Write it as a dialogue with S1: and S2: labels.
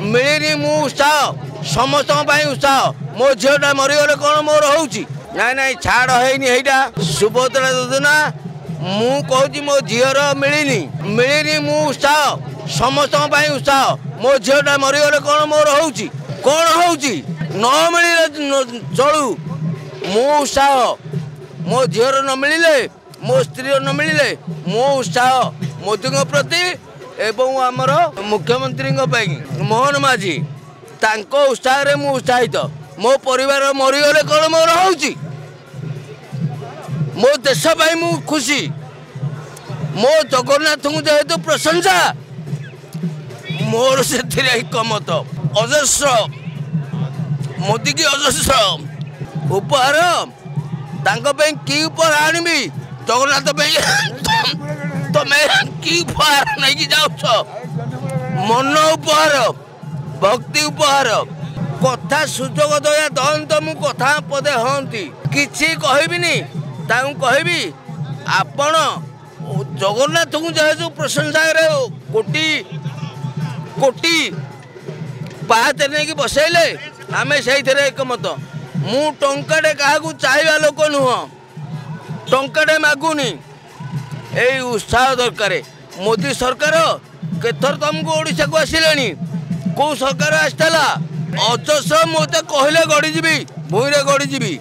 S1: मिलनी मु उत्साह समस्त उत्साह मो झीटा मरीगले कौन मोर होची नाई नाई छाड़ है सुभद्रा योजना मु कहूँ मो झीर मिलनी मु उत्साह समस्त उत्साह मो झीटा मरीगले कौन मोर होची कौन होची न मिले चलू मो उत्साह मो झीर न मिले मो स्त्री न मिले मो उत्साह मोदी प्रति एवं आमर मुख्यमंत्री मोहन माझी तांको उत्साह रे मु उत्साहित मो परिवार मरीगले कौन मोर होची मो देश पाई मु खुशी मो जगन्नाथ को जेहेतु प्रशंसा मोर से एकमत अजस्र मोदी की अजस्र उपहार कि उपहार आनबी जगन्नाथ तुम्हें कि उपहार नहीं जाऊ मन उपहार भक्ति उपहार कथा सुजोग दया दन तो मु कथा पदे हंती किछि कहबिनी ताऊ कहबी आपण जगन्नाथ को जेहेतु प्रशंसा कोटी कोटी पाते नहीं बसैले आम से एकमत मु टंकाटे क्या चाहवा लोक नुह टंकाटे मागुनी यही उत्साह दरकार मोदी सरकार केथर तुमको ओडिशा को आसिले कौ सरकार आसला अजस्र मत कहले गड़ीजी भूई गड़ीजी